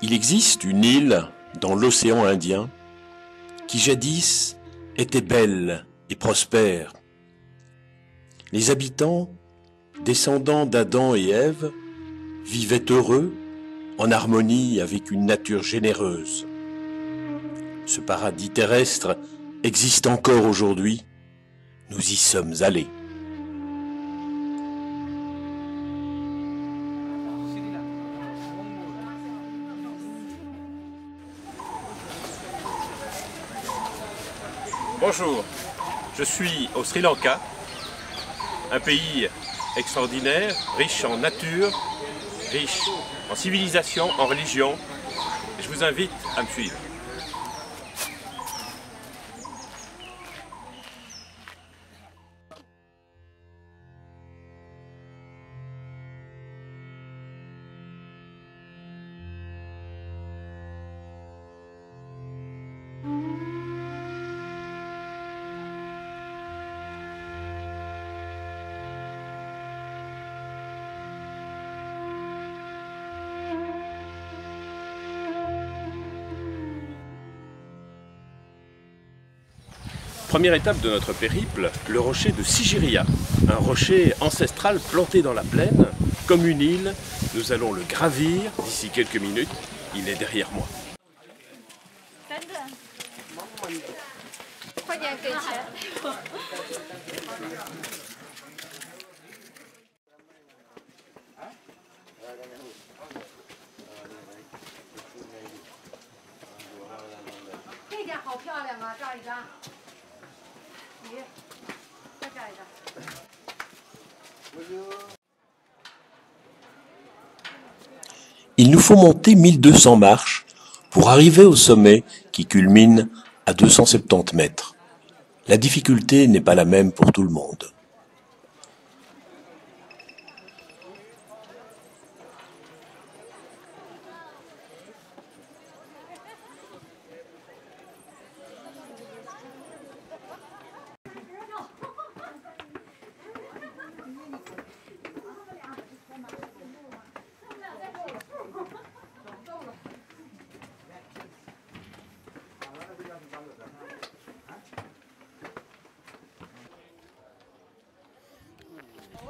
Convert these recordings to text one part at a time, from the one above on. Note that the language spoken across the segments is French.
Il existe une île dans l'océan Indien qui jadis était belle et prospère. Les habitants, descendants d'Adam et Ève, vivaient heureux, en harmonie avec une nature généreuse. Ce paradis terrestre existe encore aujourd'hui. Nous y sommes allés. Bonjour, je suis au Sri Lanka, un pays extraordinaire, riche en nature, riche en civilisation, en religion. Et je vous invite à me suivre. Première étape de notre périple, le rocher de Sigiriya, un rocher ancestral planté dans la plaine, comme une île. Nous allons le gravir d'ici quelques minutes, il est derrière moi. Il nous faut monter 1200 marches pour arriver au sommet qui culmine à 270 mètres. La difficulté n'est pas la même pour tout le monde.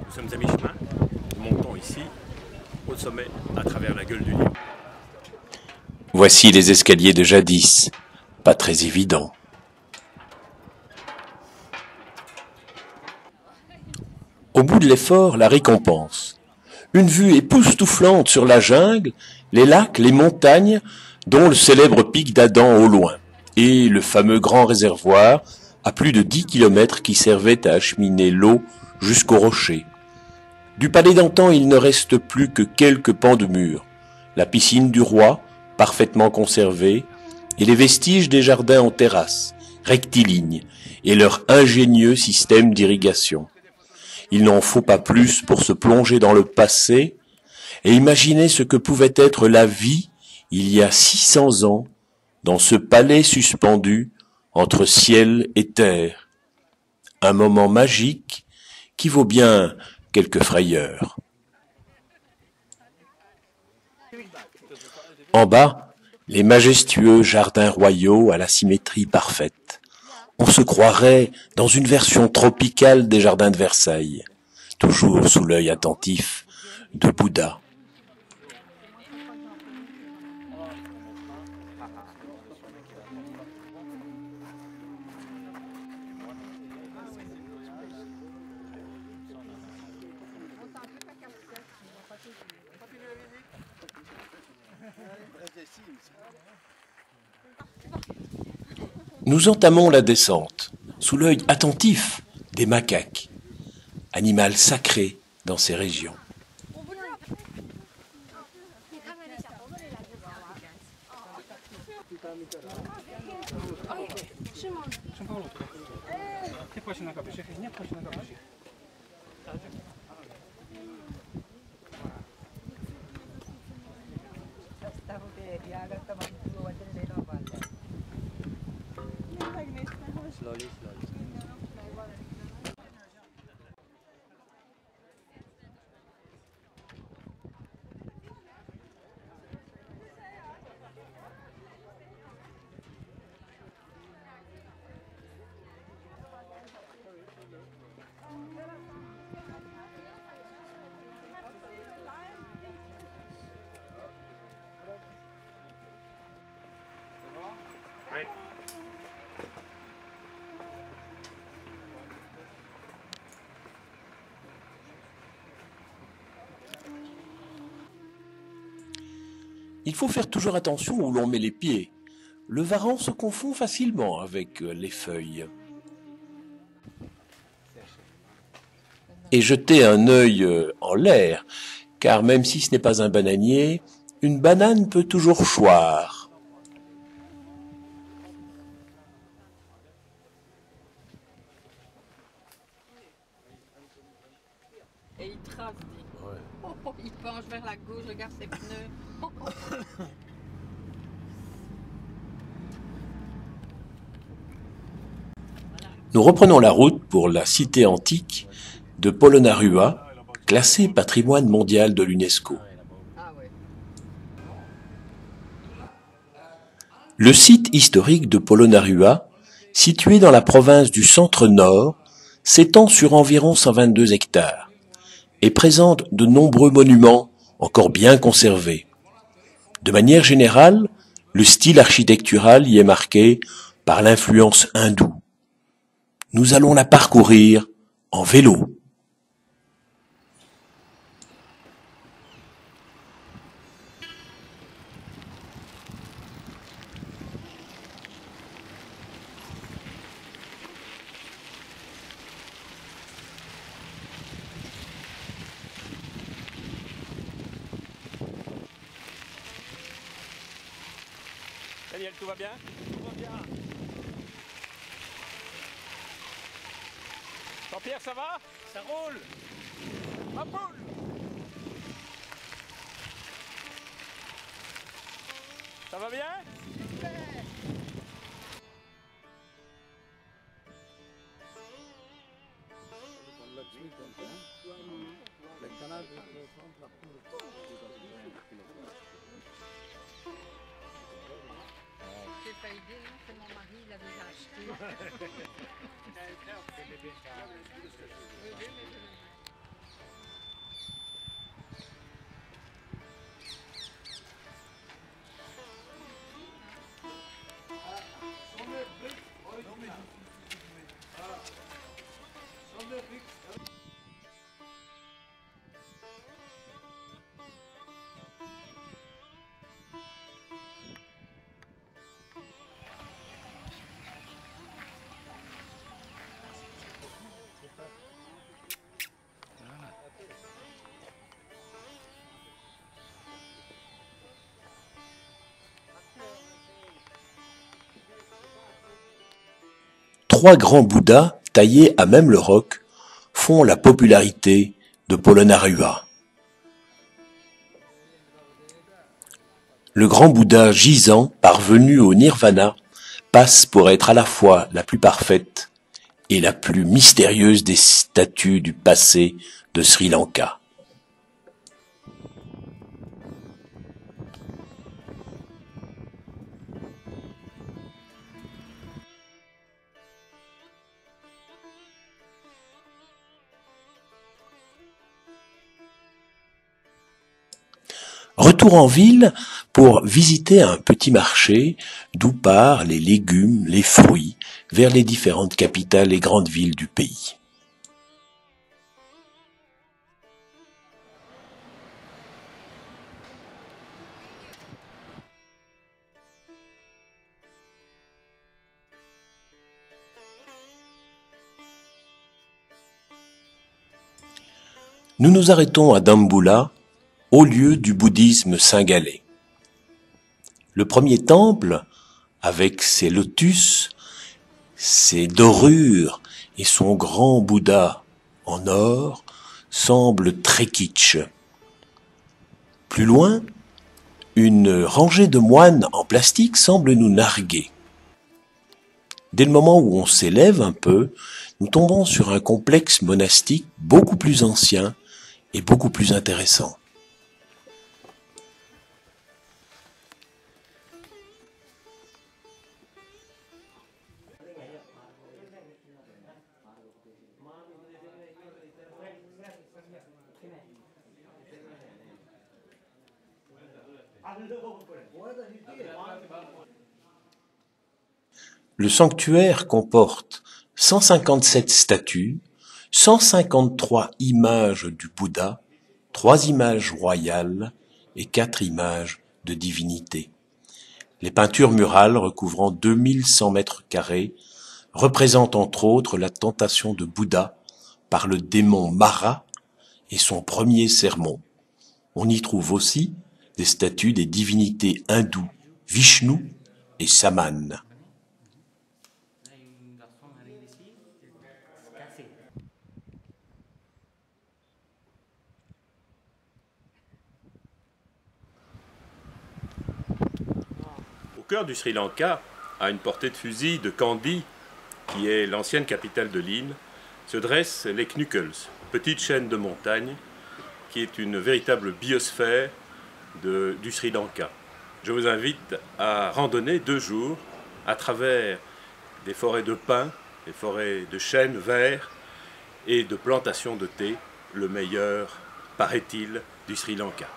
Nous sommes à mi-chemin, nous montons ici, au sommet, à travers la gueule du Lion. Voici les escaliers de jadis, pas très évidents. Au bout de l'effort, la récompense. Une vue époustouflante sur la jungle, les lacs, les montagnes, dont le célèbre pic d'Adam au loin, et le fameux grand réservoir à plus de 10 kilomètres qui servait à acheminer l'eau jusqu'au rocher. Du palais d'antan, il ne reste plus que quelques pans de murs, la piscine du roi, parfaitement conservée, et les vestiges des jardins en terrasse, rectilignes, et leur ingénieux système d'irrigation. Il n'en faut pas plus pour se plonger dans le passé et imaginer ce que pouvait être la vie il y a 600 ans dans ce palais suspendu entre ciel et terre. Un moment magique qui vaut bien quelques frayeurs. En bas, les majestueux jardins royaux à la symétrie parfaite. On se croirait dans une version tropicale des jardins de Versailles, toujours sous l'œil attentif de Bouddha. Nous entamons la descente, sous l'œil attentif des macaques, animal sacré dans ces régions. Il faut faire toujours attention où l'on met les pieds. Le varan se confond facilement avec les feuilles. Et jeter un œil en l'air, car même si ce n'est pas un bananier, une banane peut toujours choir. Et il trace, dit. Ouais. Oh, il penche vers la gauche, regarde ses pneus. Nous reprenons la route pour la cité antique de Polonnaruwa, classée patrimoine mondial de l'UNESCO. Le site historique de Polonnaruwa, situé dans la province du Centre-Nord, s'étend sur environ 122 hectares et présente de nombreux monuments encore bien conservés. De manière générale, le style architectural y est marqué par l'influence hindoue. Nous allons la parcourir en vélo. Daniel, tout va bien? Tout va bien. Jean-Pierre, ça va? Ça roule. Ma poule. Ça va bien? Super. J'ai pas idée, non, c'est mon mari, il a déjà acheté. Trois grands Bouddhas, taillés à même le roc, font la popularité de Polonnaruwa. Le grand Bouddha gisant, parvenu au nirvana, passe pour être à la fois la plus parfaite et la plus mystérieuse des statues du passé de Sri Lanka. Retour en ville pour visiter un petit marché d'où partent les légumes, les fruits vers les différentes capitales et grandes villes du pays. Nous nous arrêtons à Dambulla, au lieu du bouddhisme singalais. Le premier temple, avec ses lotus, ses dorures et son grand Bouddha en or, semble très kitsch. Plus loin, une rangée de moines en plastique semble nous narguer. Dès le moment où on s'élève un peu, nous tombons sur un complexe monastique beaucoup plus ancien et beaucoup plus intéressant. Le sanctuaire comporte 157 statues, 153 images du Bouddha, 3 images royales et 4 images de divinités. Les peintures murales recouvrant 2100 mètres carrés représentent entre autres la tentation de Bouddha par le démon Mara et son premier sermon. On y trouve aussi des statues des divinités hindoues Vishnu et Saman. Au cœur du Sri Lanka, à une portée de fusil de Kandy, qui est l'ancienne capitale de l'île, se dressent les Knuckles, petite chaîne de montagnes, qui est une véritable biosphère du Sri Lanka. Je vous invite à randonner 2 jours à travers des forêts de pins, des forêts de chênes verts et de plantations de thé, le meilleur, paraît-il, du Sri Lanka.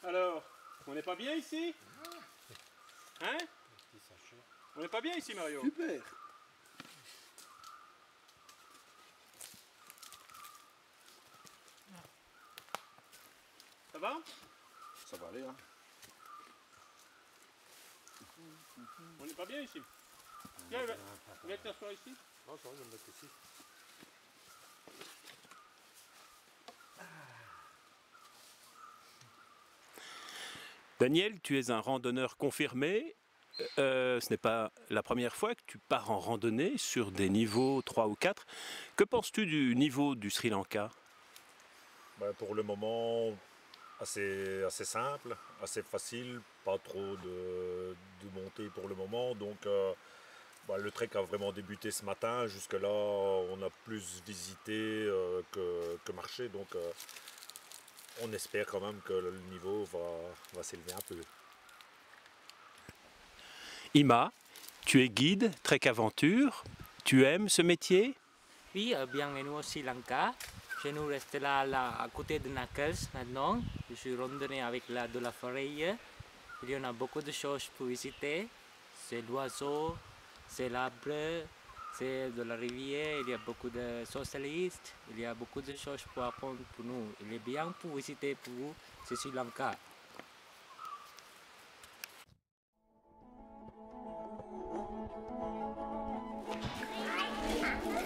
Alors, on n'est pas bien ici? Hein? On n'est pas bien ici, Mario? Super. Ça va? Ça va aller, hein? On n'est pas bien ici? Viens, viens t'asseoir ici. Non, ça va, je vais me mettre ici. Daniel, tu es un randonneur confirmé. Ce n'est pas la première fois que tu pars en randonnée sur des niveaux 3 ou 4. Que penses-tu du niveau du Sri Lanka? Pour le moment, assez simple, assez facile, pas trop de montée pour le moment. Donc le trek a vraiment débuté ce matin. Jusque-là, on a plus visité que marché. Donc on espère quand même que le niveau va s'élever un peu. Ima, tu es guide, Trek Aventure. Tu aimes ce métier? Oui, bienvenue au Sri Lanka. Je nous reste là à côté de Knuckles maintenant. Je suis randonné avec de la forêt. Il y en a beaucoup de choses pour visiter. C'est l'oiseau, c'est l'arbre, c'est de la rivière. Il y a beaucoup de socialistes. Il y a beaucoup de choses pour apprendre pour nous. Il est bien pour visiter pour vous, c'est Sri Lanka.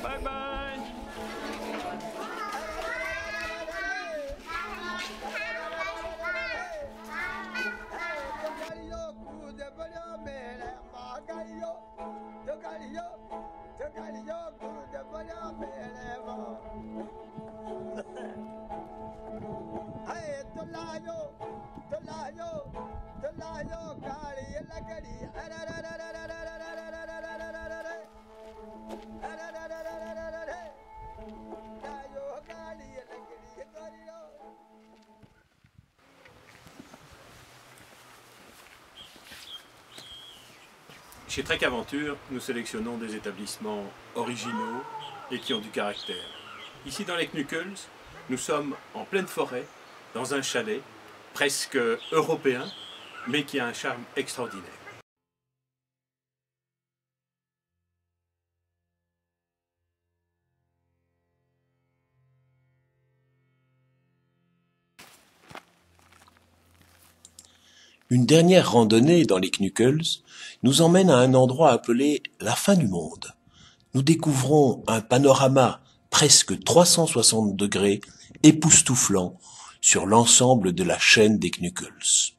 Bye bye. Chez Trek Aventure, nous sélectionnons des établissements originaux et qui ont du caractère. Ici dans les Knuckles, nous sommes en pleine forêt, dans un chalet presque européen, mais qui a un charme extraordinaire. Une dernière randonnée dans les Knuckles nous emmène à un endroit appelé la fin du monde. Nous découvrons un panorama presque 360 degrés, époustouflant, sur l'ensemble de la chaîne des Knuckles.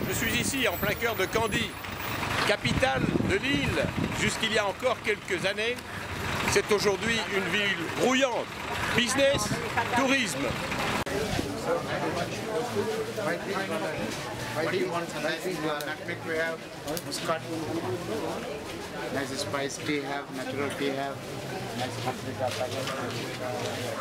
Je suis ici en plein cœur de Kandy, capitale de l'île jusqu'il y a encore quelques années. C'est aujourd'hui une ville grouillante. Business, tourisme. Nutmeg we have, muscat, nice spice tea have, natural tea have, nice paprika packet.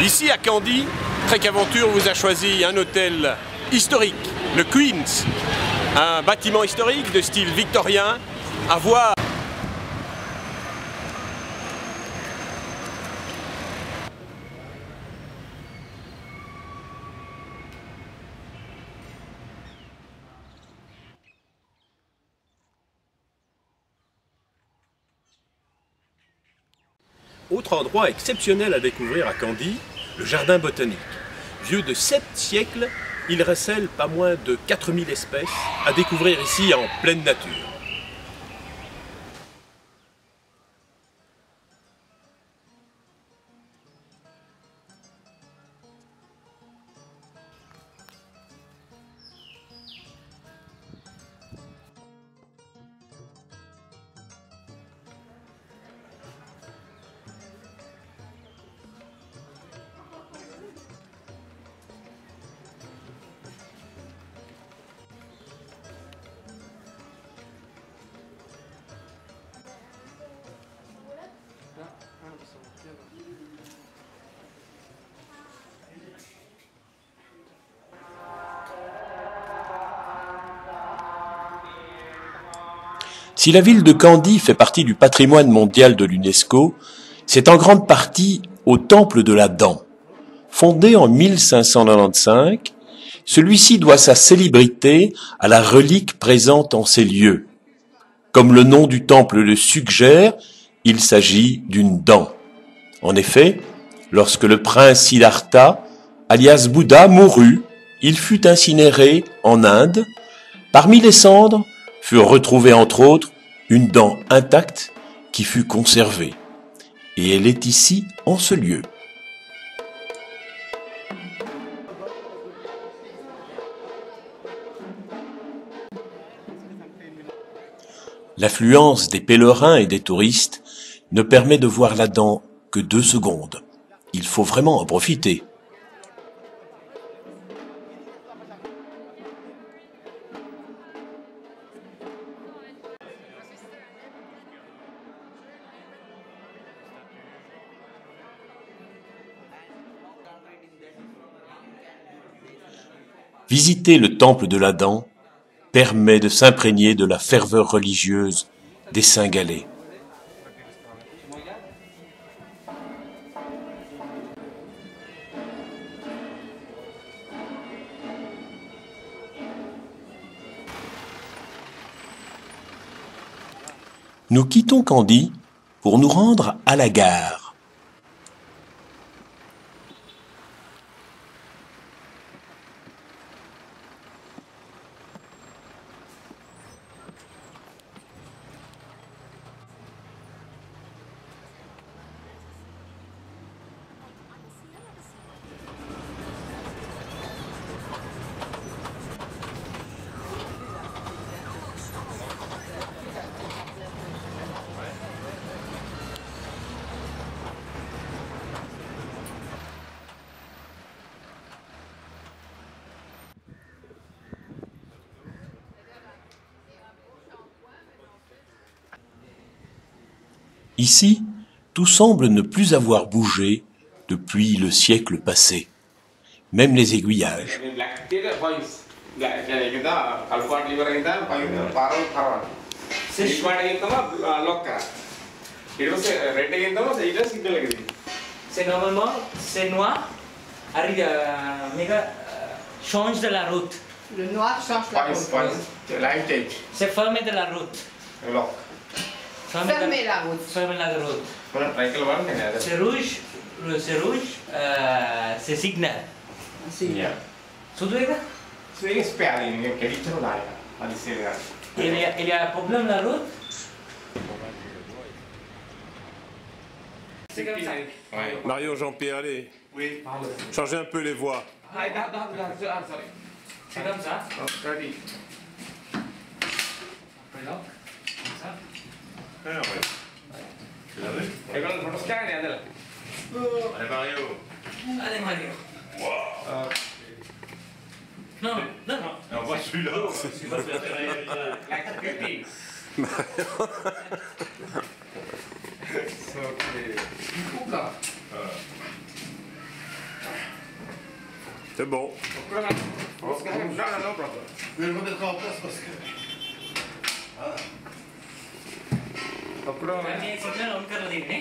Ici à Kandy, Trek Aventure vous a choisi un hôtel historique, le Queen's, un bâtiment historique de style victorien à voir. Autre endroit exceptionnel à découvrir à Kandy, le jardin botanique. Vieux de 7 siècles, il recèle pas moins de 4000 espèces à découvrir ici en pleine nature. Si la ville de Kandy fait partie du patrimoine mondial de l'UNESCO, c'est en grande partie au Temple de la Dent. Fondé en 1595, celui-ci doit sa célébrité à la relique présente en ces lieux. Comme le nom du temple le suggère, il s'agit d'une dent. En effet, lorsque le prince Siddhartha, alias Bouddha, mourut, il fut incinéré en Inde. Parmi les cendres furent retrouvées entre autres une dent intacte qui fut conservée. Et elle est ici en ce lieu. L'affluence des pèlerins et des touristes ne permet de voir la dent que 2 secondes. Il faut vraiment en profiter. Visiter le temple de la Dent permet de s'imprégner de la ferveur religieuse des Saint-Galais. Nous quittons Kandy pour nous rendre à la gare. Ici, tout semble ne plus avoir bougé depuis le siècle passé. Même les aiguillages. C'est normalement, c'est noir, arrive change de la route. Le noir change la route. C'est fermer de la route. Fermer la route. Fermer la route. C'est rouge, c'est signal. Sudah kan? Il y a un problème la route. C'est comme ça. Mario, Jean-Pierre, allez. Oui. Changez un peu les voix. C'est comme ça. Allez, Mario. Allez Mario. Non. On voit celui-là. C'est bon. Kami signal on कर देंगे.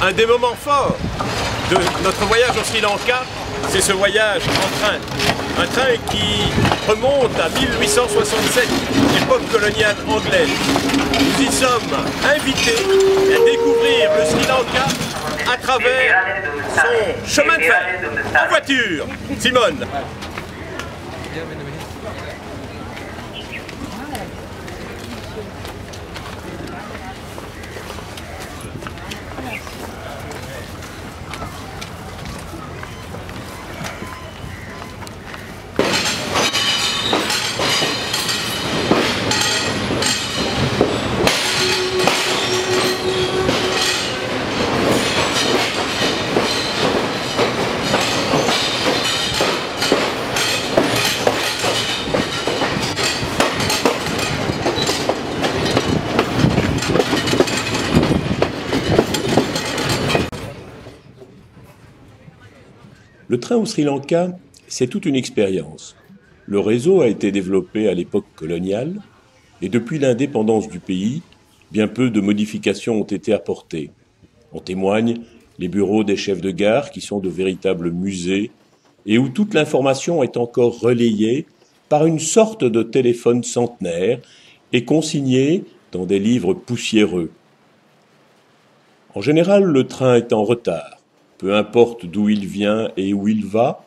Un des moments forts de notre voyage au Sri Lanka, c'est ce voyage en train. Un train qui remonte à 1867, l'époque coloniale anglaise. Nous y sommes invités à découvrir le Sri Lanka à travers son chemin de fer, en voiture. Simone. Le train au Sri Lanka, c'est toute une expérience. Le réseau a été développé à l'époque coloniale et depuis l'indépendance du pays, bien peu de modifications ont été apportées. En témoignent les bureaux des chefs de gare qui sont de véritables musées et où toute l'information est encore relayée par une sorte de téléphone centenaire et consignée dans des livres poussiéreux. En général, le train est en retard. Peu importe d'où il vient et où il va,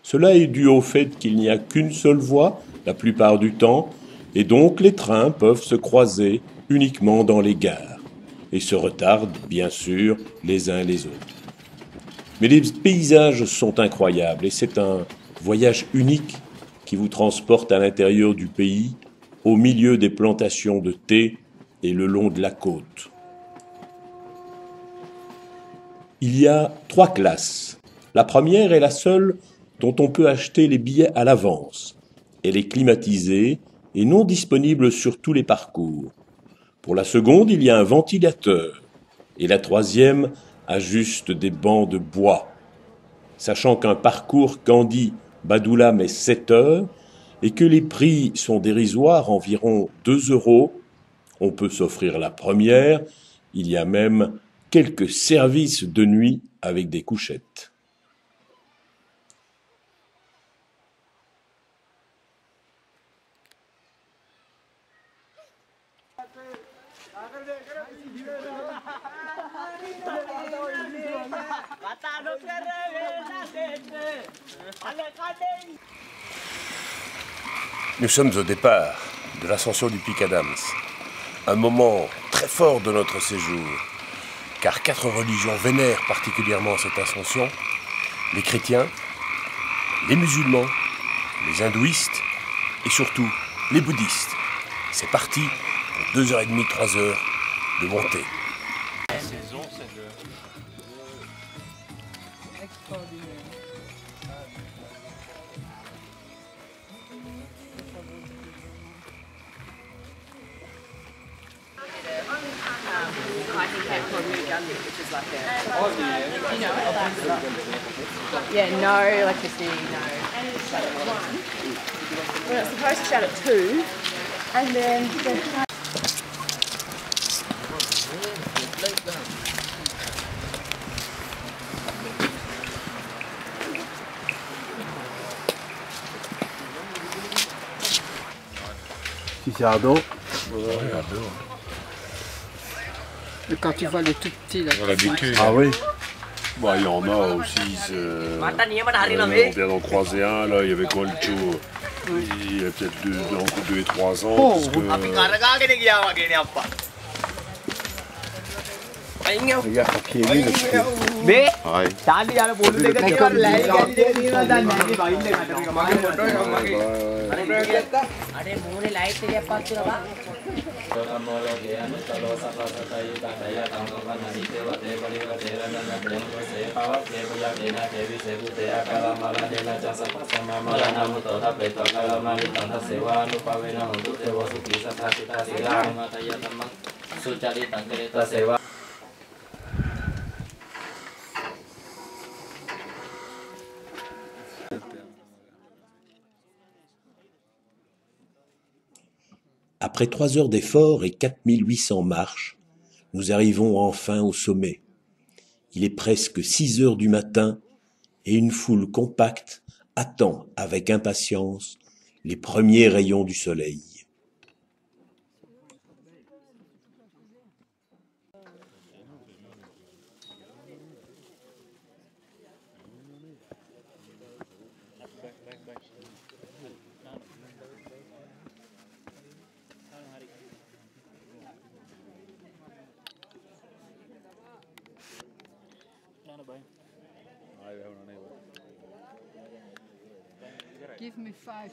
cela est dû au fait qu'il n'y a qu'une seule voie la plupart du temps, et donc les trains peuvent se croiser uniquement dans les gares, et se retardent bien sûr les uns les autres. Mais les paysages sont incroyables, et c'est un voyage unique qui vous transporte à l'intérieur du pays, au milieu des plantations de thé et le long de la côte. Il y a 3 classes. La première est la seule dont on peut acheter les billets à l'avance. Elle est climatisée et non disponible sur tous les parcours. Pour la seconde, il y a un ventilateur. Et la troisième a juste des bancs de bois. Sachant qu'un parcours Candie-Badoola met 7 heures et que les prix sont dérisoires, environ 2 €, on peut s'offrir la première. Il y a même quelques services de nuit avec des couchettes. Nous sommes au départ de l'ascension du Pic Adams, un moment très fort de notre séjour, car 4 religions vénèrent particulièrement cette ascension, les chrétiens, les musulmans, les hindouistes et surtout les bouddhistes. C'est parti pour 2h30, 3 heures de monter. La saison, c'est le... Extraordinaire. I think Cape Cod New Gundy, which is like a... You know, yeah, no electricity, no. Shut at 1. Well, it's supposed to shut at 2, and then... Si c'est ado. Mais quand tu vois les tout petits là. On a l'habitude. Ah oui. Bah, il y en a aussi. On vient d'en croiser un, là, il y avait Colcho. Il y a peut-être entre 2 et 3 ans. Oh. Parce que... Regarde, son pied nu, le pied. Ouais. Après 3 heures d'effort et 4800 marches, nous arrivons enfin au sommet. Il est presque 6 heures du matin et une foule compacte attend avec impatience les premiers rayons du soleil. Give me 5.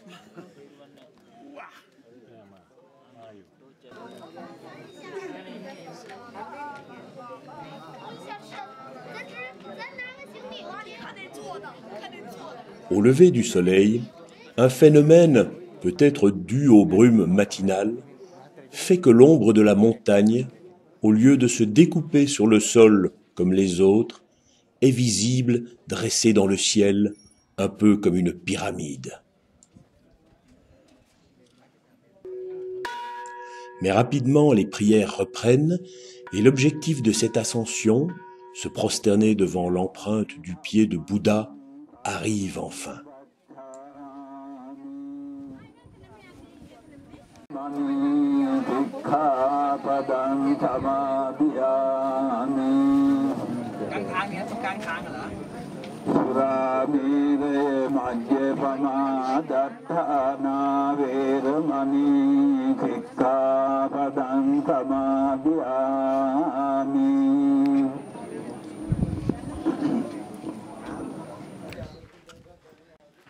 Au lever du soleil, un phénomène, peut-être dû aux brumes matinales, fait que l'ombre de la montagne, au lieu de se découper sur le sol comme les autres, est visible dressée dans le ciel, un peu comme une pyramide. Mais rapidement, les prières reprennent et l'objectif de cette ascension, se prosterner devant l'empreinte du pied de Bouddha, arrive enfin.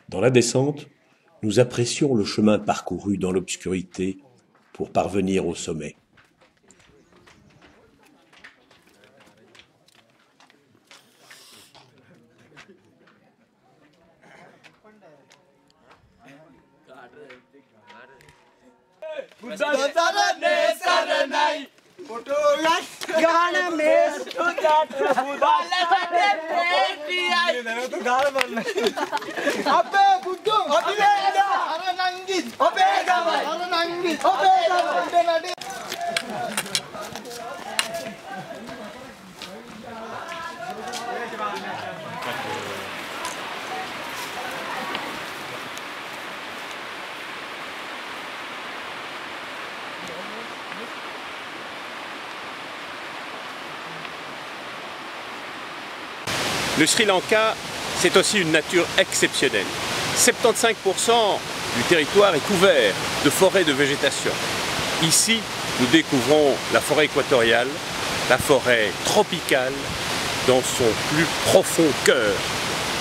Dans la descente, nous apprécions le chemin parcouru dans l'obscurité pour parvenir au sommet. Le Sri Lanka, c'est aussi une nature exceptionnelle. 75% du territoire est couvert de forêts de végétation. Ici, nous découvrons la forêt équatoriale, la forêt tropicale, dans son plus profond cœur.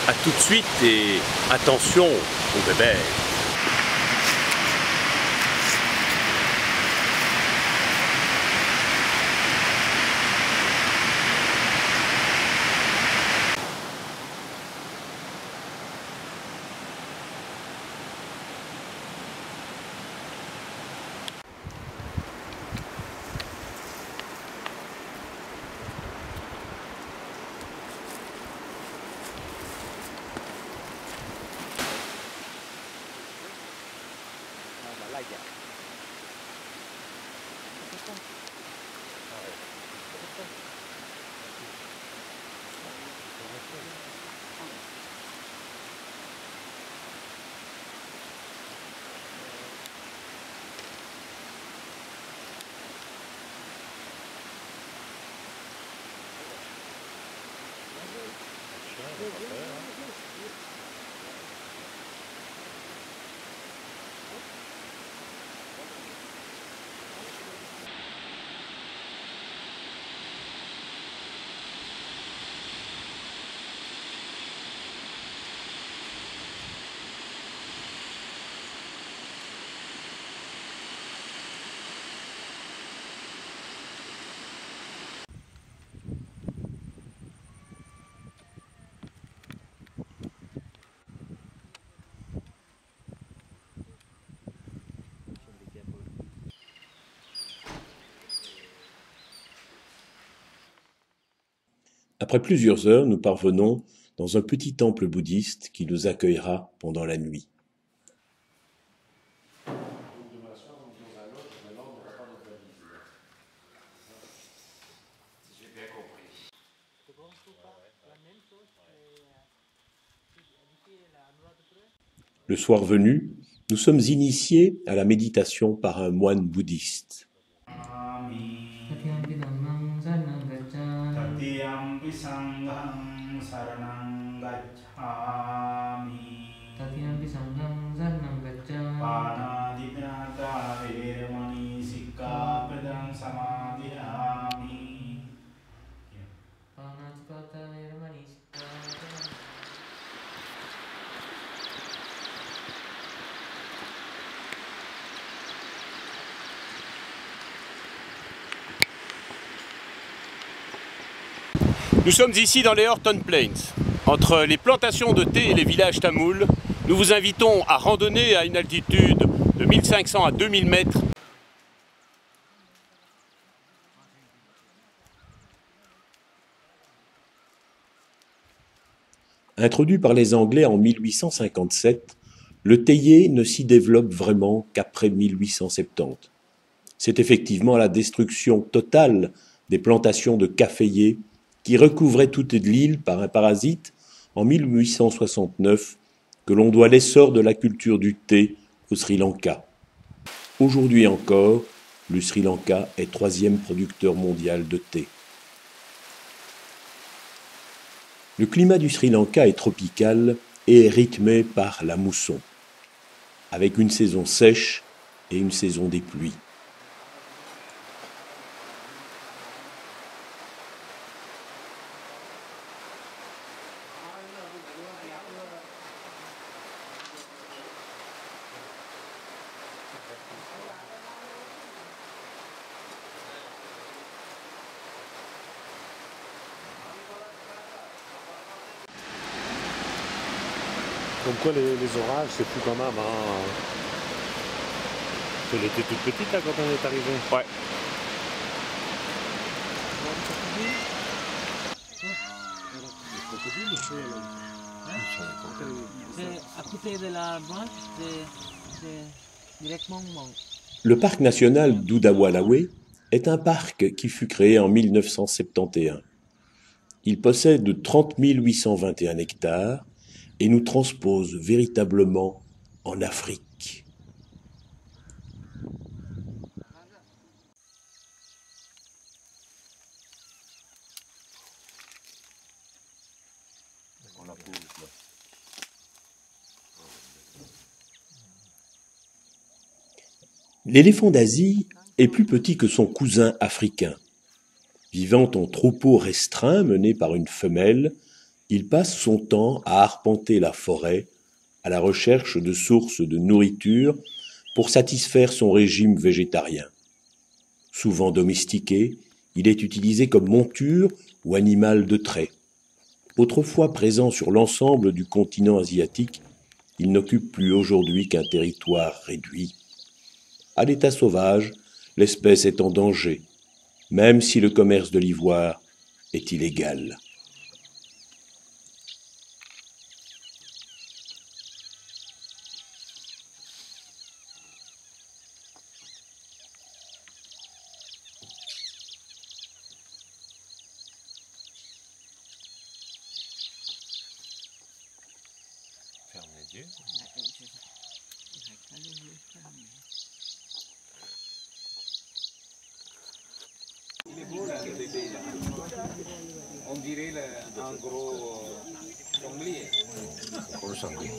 A tout de suite et attention aux bébés. Après plusieurs heures, nous parvenons dans un petit temple bouddhiste qui nous accueillera pendant la nuit. Le soir venu, nous sommes initiés à la méditation par un moine bouddhiste. Nous sommes ici dans les Horton Plains, entre les plantations de thé et les villages tamouls. Nous vous invitons à randonner à une altitude de 1500 à 2000 mètres. Introduit par les Anglais en 1857, le théier ne s'y développe vraiment qu'après 1870. C'est effectivement la destruction totale des plantations de caféiers qui recouvraient toute l'île par un parasite en 1869 que l'on doit l'essor de la culture du thé au Sri Lanka. Aujourd'hui encore, le Sri Lanka est troisième producteur mondial de thé. Le climat du Sri Lanka est tropical et est rythmé par la mousson, avec une saison sèche et une saison des pluies. Comme quoi les orages, c'est fou quand même. Hein. Elle était toute petite là quand on est arrivé. Ouais. C'est à côté de la branche, c'est directement. Le parc national d'Oudawalawe est un parc qui fut créé en 1971. Il possède 30 821 hectares et nous transpose véritablement en Afrique. L'éléphant d'Asie est plus petit que son cousin africain. Vivant en troupeau restreint mené par une femelle, il passe son temps à arpenter la forêt à la recherche de sources de nourriture pour satisfaire son régime végétarien. Souvent domestiqué, il est utilisé comme monture ou animal de trait. Autrefois présent sur l'ensemble du continent asiatique, il n'occupe plus aujourd'hui qu'un territoire réduit. À l'état sauvage, l'espèce est en danger, même si le commerce de l'ivoire est illégal. Ferme les yeux. On dirait un gros sanglier. Gros sanglier.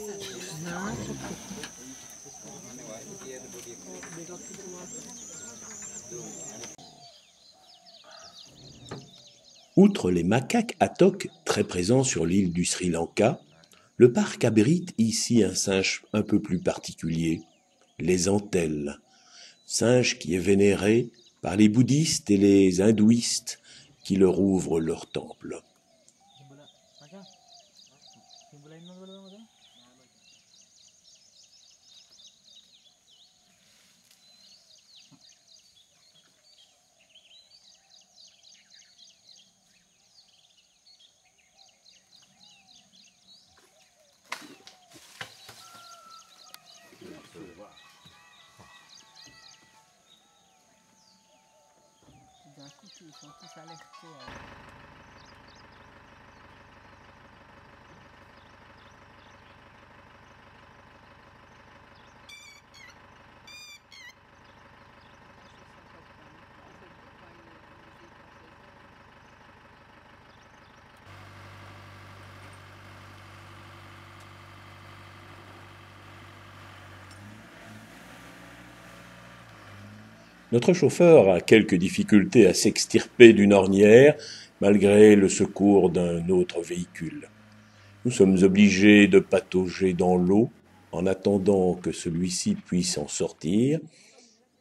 Outre les macaques atok très présents sur l'île du Sri Lanka, le parc abrite ici un singe un peu plus particulier, les entelles, singe qui est vénéré par les bouddhistes et les hindouistes qui leur ouvrent leur temple. Ils sont tous alertés. Notre chauffeur a quelques difficultés à s'extirper d'une ornière, malgré le secours d'un autre véhicule. Nous sommes obligés de patauger dans l'eau, en attendant que celui-ci puisse en sortir,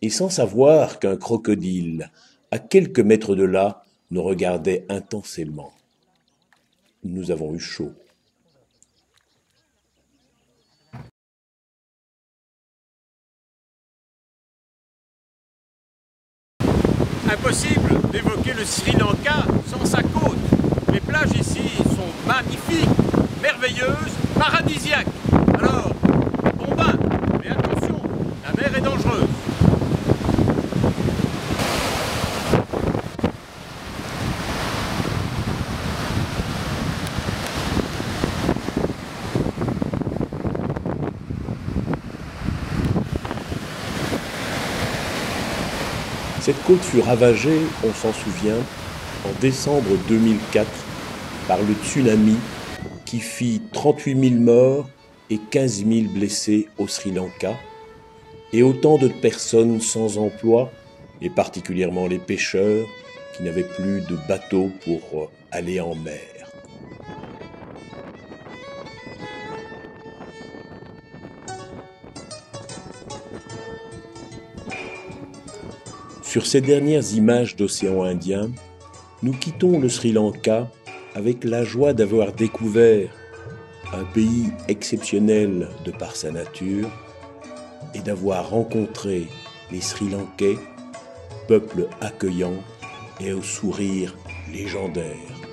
et sans savoir qu'un crocodile, à quelques mètres de là, nous regardait intensément. Nous avons eu chaud. Impossible d'évoquer le Sri Lanka sans sa côte. Les plages ici sont magnifiques, merveilleuses, paradisiaques. Alors, bon bain, mais attention, la mer est dangereuse. Cette côte fut ravagée, on s'en souvient, en décembre 2004 par le tsunami qui fit 38 000 morts et 15 000 blessés au Sri Lanka, et autant de personnes sans emploi, et particulièrement les pêcheurs qui n'avaient plus de bateau pour aller en mer. Sur ces dernières images d'océan Indien, nous quittons le Sri Lanka avec la joie d'avoir découvert un pays exceptionnel de par sa nature et d'avoir rencontré les Sri Lankais, peuple accueillant et au sourire légendaire.